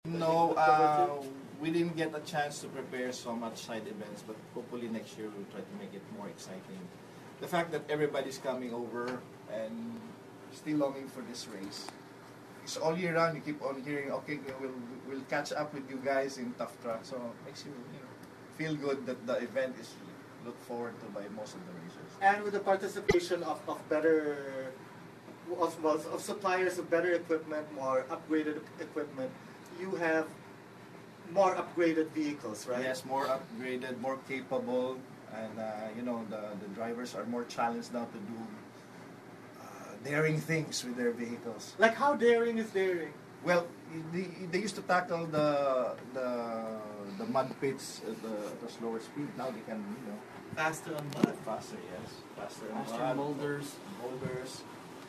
No, we didn't get a chance to prepare so much side events, but hopefully next year we'll try to make it more exciting. The fact that everybody's coming over and still longing for this race. It's all year round. You keep on hearing, okay, we'll catch up with you guys in Tough Truck. So it makes you, feel good that the event is looked forward to by most of the racers. And with the participation of better, of suppliers of better equipment, more upgraded equipment, you have more upgraded vehicles, right? Yes, more upgraded, more capable, and the drivers are more challenged now to do daring things with their vehicles. Like how daring is daring? Well, they used to tackle the mud pits at the slower speed. Now they can, Faster on mud. faster, yes, faster Faster boulders,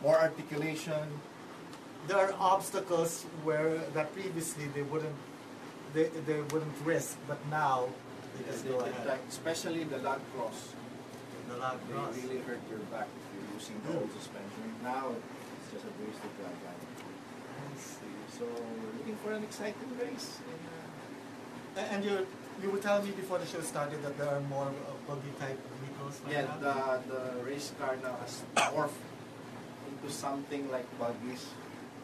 more articulation. There are obstacles that previously they wouldn't risk, but now they just go ahead. Especially the log cross. The log cross. They really hurt your back if you're using the old suspension. Now it's just a wasted drive. I see. So we're looking for an exciting race. And you were telling me before the show started that there are more buggy type vehicles. Yeah, the race car now has morphed into something like buggies.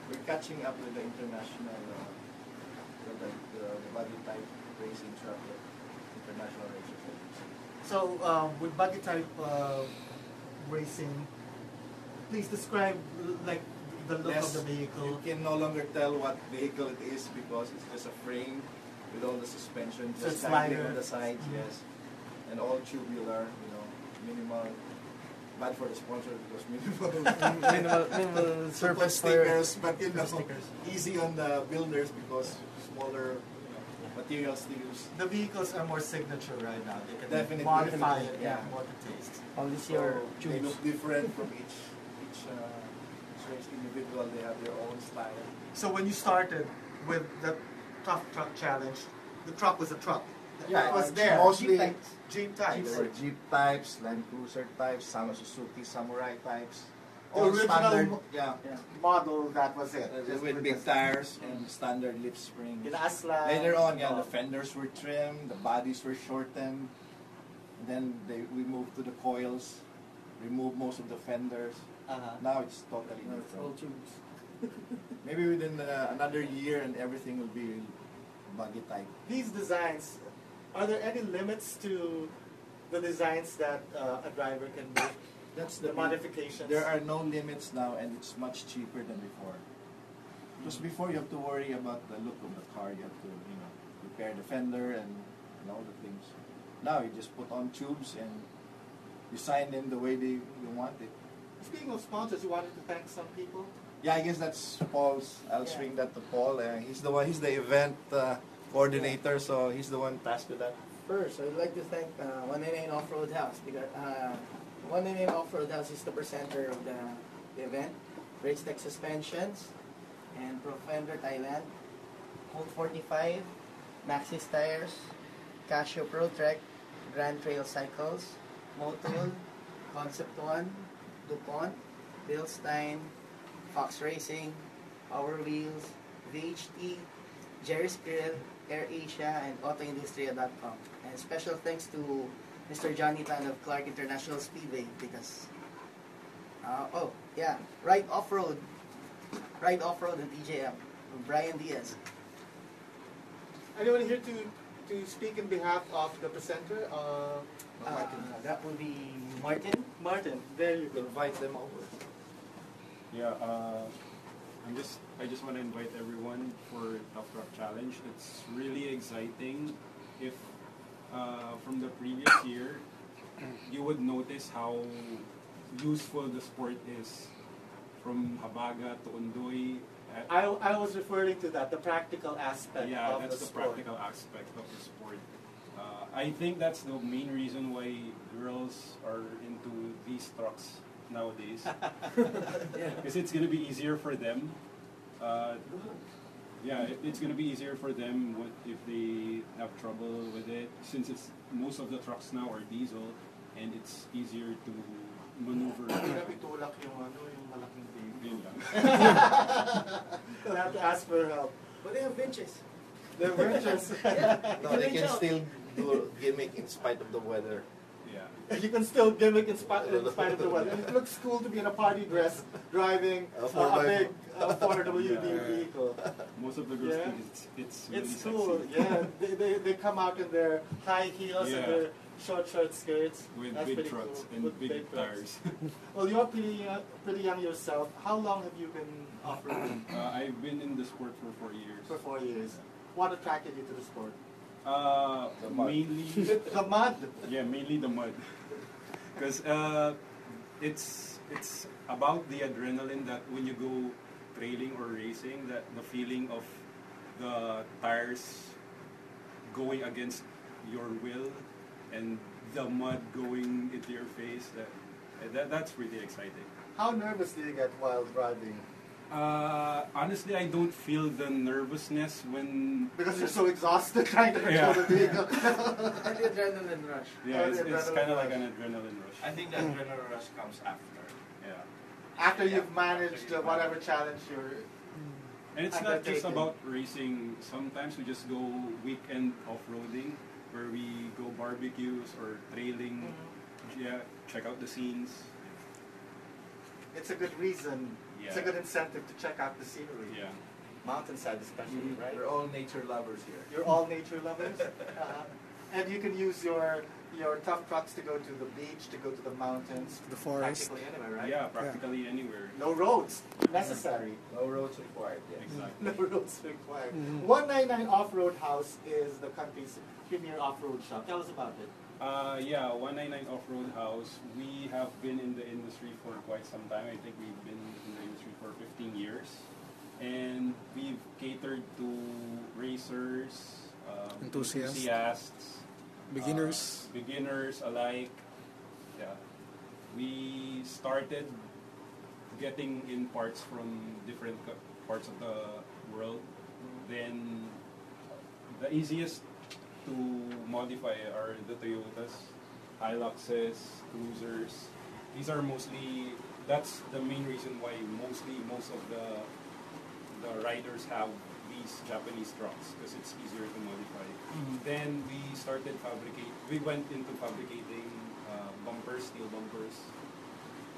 We're catching up with the international, the buggy type racing truck that international racers are using. So with buggy type racing, please describe like the look of the vehicle. You can no longer tell what vehicle it is because it's just a frame with all the suspension just dangling on the sides, yes, and all tubular, minimal. Bad for the sponsor because minimal surface stickers, but easy on the builders because smaller materials to use. The vehicles are more signature right now. They can Definitely modify it, more to taste. All this year, they look different from each race individual. They have their own style. So when you started with the Tough Truck Challenge, the truck was a truck. Yeah, it was there. Mostly Jeep types. There were Jeep types, Land Cruiser types, some Suzuki Samurai types. The All original standard, model, that was it. With big tires and standard lip springs. Aslan. Later on, the fenders were trimmed, the bodies were shortened. Then we moved to the coils, removed most of the fenders. Now it's totally different. Maybe within another year and everything will be buggy type. These designs, are there any limits to the designs that a driver can make? That's the modifications. There are no limits now, and it's much cheaper than before. Because before you have to worry about the look of the car, you have to repair the fender and all the things. Now you just put on tubes and design them the way you want it. Speaking of sponsors, you wanted to thank some people? Yeah, I guess that's Paul's. I'll swing that to Paul. He's the one. He's the event coordinator, so he's the one tasked with that. First, I would like to thank 199 Off-Road House because 199 Off-Road House is the presenter of the event. Race Tech Suspensions and Pro Fender Thailand, Colt 45, Maxxis Tires, Casio Pro Trek, Grand Trail Cycles, Motul, Concept One, DuPont, Bilstein, Fox Racing, Power Wheels, VHT, Jerry's Grill, AirAsia, and AutoIndustria.com. And special thanks to Mr. Johnny Tan of Clark International Speedway because, Ride Off-Road and TJM, Brian Diaz. Anyone here to speak in behalf of the presenter? That would be Martin. Martin, there you go. Invite them over. Yeah, I just want to invite everyone for Tough Truck Challenge. It's really exciting. If from the previous year, you would notice how useful the sport is. From Habaga to Undoy. I was referring to that, the practical aspect of the sport. Yeah, that's the practical aspect of the sport. I think that's the main reason why girls are into these trucks nowadays. Because it's going to be easier for them. It's going to be easier for them if they have trouble with it. Since most of the trucks now are diesel, and it's easier to maneuver. Pinapitulak yung malaking baby. You'll have to ask for help. But they have winches. They're virtuous. No, they can still do gimmick in spite of the weather. Yeah. You can still gimmick in spite of the weather. And it looks cool to be in a party dress driving a big 4WD vehicle. Most of the girls Yeah. think it's really It's cool. sexy. Yeah, they come out in their high heels and Yeah. their short skirts. With That's big pretty trucks cool. and With big trucks. tires. Well, you're pretty young yourself. How long have you been off-roading? I've been in the sport for 4 years. For 4 years. What attracted you to the sport? The mud. Mainly, The mud. yeah, mainly the mud. Because it's about the adrenaline that when you go trailing or racing, that the feeling of the tires going against your will and the mud going into your face. That's pretty exciting. How nervous do you get while driving? Honestly, I don't feel the nervousness when. Because you're so exhausted trying to control Yeah. the vehicle. And the adrenaline rush. Yeah, it's the adrenaline kind of like rush. an adrenaline rush. I think the adrenaline rush comes after. Yeah. After Yeah. you've managed whatever challenge you're... And it's not just Undertaking. about racing. Sometimes we just go weekend off-roading where we go barbecues or trailing. Yeah, check out the scenes. It's a good reason. It's a Yeah. good incentive to check out the scenery. Yeah. Mountainside especially, Mhm. right? We're all nature lovers here. You're all nature lovers. And you can use your tough trucks to go to the beach, to go to the mountains. The forest. Practically anywhere, right? Yeah, practically anywhere. No roads necessary. No roads required. Yes. Exactly. No roads required. 199 Off-Road House is the country's premier off-road shop. Tell us about it. Yeah, 199 Off-Road House. We have been in the industry for quite some time. I think we've been in the industry for 15 years. And we've catered to racers, enthusiasts, Beginners. beginners alike. Yeah. We started getting in parts from different parts of the world. Then the easiest to modify are the Toyotas, Hiluxes, Cruisers. These are mostly, that's the main reason why most of the riders have these Japanese trucks because it's easier to modify. Then we went into fabricating bumpers, steel bumpers.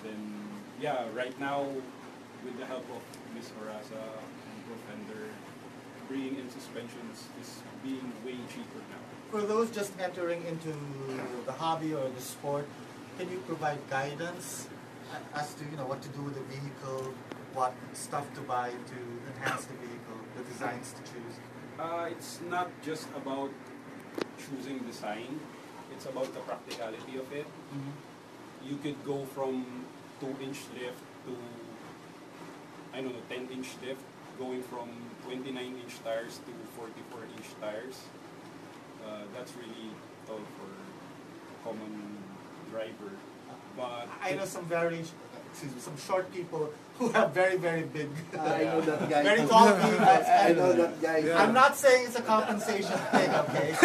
Then, yeah, right now, with the help of Miss Orasa and Profender, bringing in suspensions is being way cheaper now. For those just entering into the hobby or the sport, can you provide guidance as to what to do with the vehicle, what stuff to buy to enhance the vehicle, the designs to choose? It's not just about choosing design, it's about the practicality of it. You could go from 2-inch lift to, 10-inch lift, going from 29-inch tires to 44-inch tires. That's really tough for a common driver. But I know some some short people who have very, very big, I know that guy. very tall vehicles. I know that guy. Yeah. I'm not saying it's a compensation thing, okay?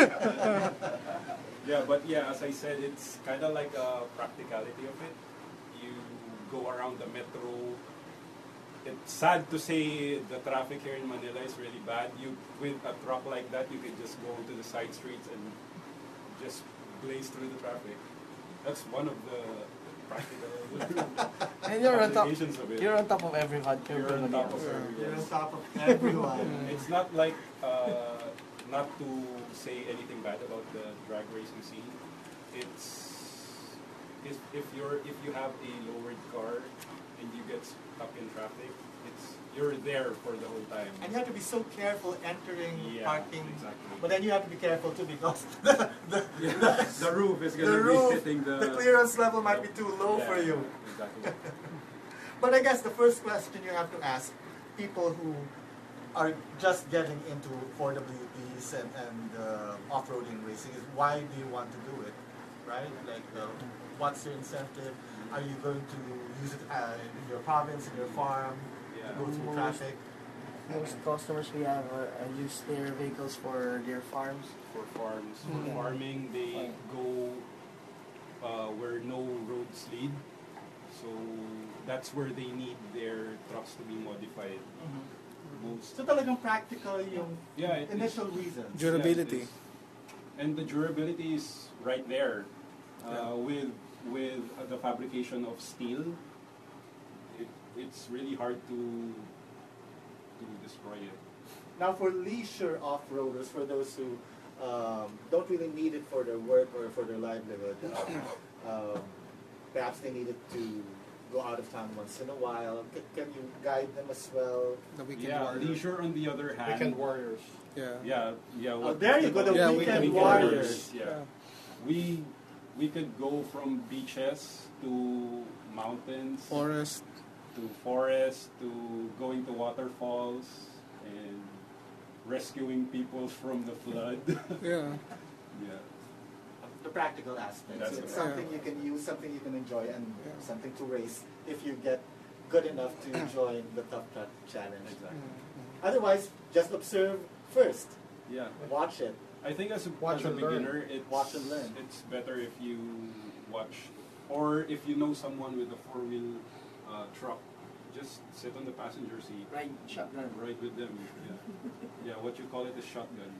yeah, but yeah, as I said, it's kind of like a practicality of it. You go around the metro. It's sad to say the traffic here in Manila is really bad. With a truck like that, you could just go to the side streets and just blaze through the traffic. That's one of the practical And you're on top. applications of it. You're on top of everyone. You're on top of You're everyone. on top of everyone. It's not like, not to say anything bad about the drag racing scene. If you have a lowered car and you get stuck in traffic, you're there for the whole time. And you have to be so careful entering, Yeah, parking. exactly. But then you have to be careful too because The roof is the gonna roof, be hitting the clearance level might be too low Yeah, for you. Exactly. But I guess the first question you have to ask people who are just getting into 4WDs and off-roading racing is why do you want to do it, right? Like, what's your incentive? Are you going to use it in your province, in your farm, Yeah. go through traffic? Most customers we have use their vehicles for their farms. For farms, for farming, they go where no roads lead. So that's where they need their trucks to be modified. most. So talagang practical yung Yeah, it initial reasons. Durability. Yeah, and the durability is right there. With the fabrication of steel, it's really hard to destroy it. Now for leisure off-roaders, for those who don't really need it for their work or for their livelihood, perhaps they need it to go out of town once in a while. Can you guide them as well? The weekend Yeah, warrior. leisure on the other hand. Weekend warriors. Yeah. Yeah. Oh, there you go, the Yeah, weekend weekend warriors. Yeah. We could go from beaches to mountains, Forest. to going to waterfalls and rescuing people from the flood. Yeah. Yeah. The practical aspects. That's It's right. something you can use, something you can enjoy, and Yeah. something to race if you get good enough to join the Tough Truck Challenge. Exactly. Otherwise, just observe first. Yeah. Watch it. I think as a Watch and learn. beginner, Watch and learn. it's better if you watch, or if you know someone with a four-wheel truck, just sit on the passenger seat, Ride shotgun. ride with them. Yeah, what you call it is shotgun.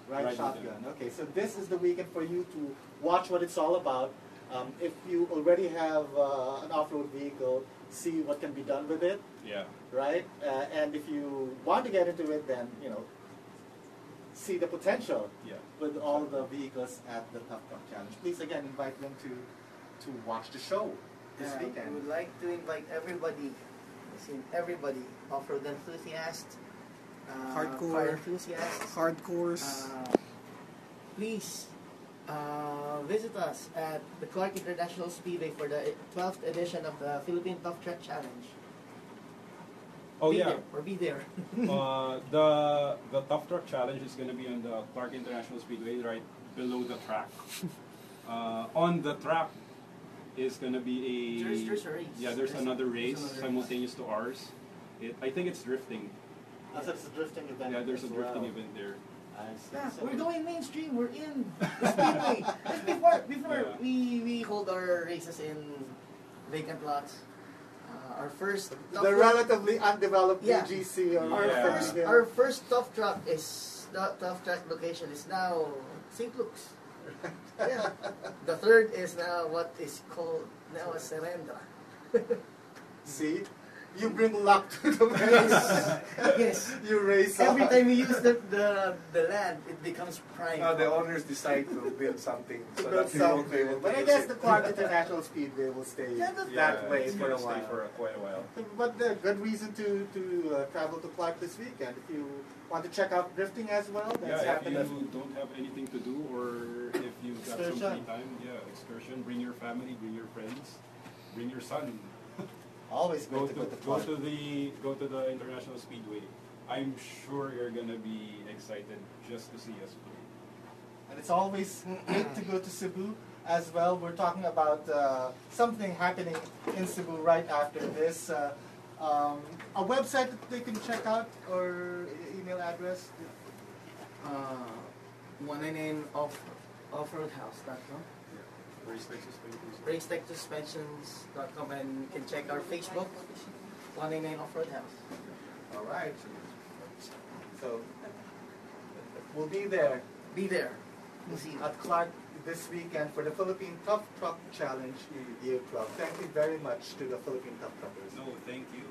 Right, Ride with shotgun. them. Okay, so this is the weekend for you to watch what it's all about. If you already have an off-road vehicle, see what can be done with it, Yeah. right? And if you want to get into it, then see the potential Yeah. with all the vehicles at the Tough Truck Challenge. Please again invite them to watch the show this We weekend. would like to invite everybody, off-road enthusiasts, Hardcore. fire enthusiasts. Hardcores. Please visit us at the Clark International Speedway for the 12th edition of the Philippine Tough Truck Challenge. Oh Be yeah. there, or be there. The Tough Truck Challenge is going to be on the Clark International Speedway, right below the track. On the track is going to be a There's a race. Yeah, there's another race another race. simultaneous to ours. I think it's drifting. So it's a drifting event. Yeah, there's a as drifting well. event there. I see. Yeah, So- we're going mainstream. We're in the speedway. Just before Yeah. we hold our races in vacant lots. Our first tough The truck- relatively undeveloped Yeah. BGC or Yeah. our first tough truck location is now St. Luke's. Yeah. The third is now what is called now a Serendra. See, you bring luck to the race. Yes. You race Every on. time we use the land, it becomes prime. Now the owners decide to build something To so build that they won't be something. able to But I use guess it. the Clark International Speedway will stay Yeah, that's- that way it's for a gonna stay while. for quite a while. But good reason to travel to Clark this weekend. If you want to check out drifting as well, that's Yeah, if happening. you don't have anything to do, or if you've got some Excursion. free time, excursion. Bring your family, bring your friends, bring your son. Always Go great to to go to Clark. go to the International Speedway. I'm sure you're gonna be excited just to see us play. And it's always great to go to Cebu as well. We're talking about something happening in Cebu right after this. A website that they can check out or email address. 199 offroadhouse.com. BrakesTechSuspensions.com, and you can check our Facebook, 199 Offroad House. All right. So we'll be there Be there. We'll see you. at Clark this weekend for the Philippine Tough Truck Challenge Year 12. Thank you very much to the Philippine Tough Truckers. No, thank you.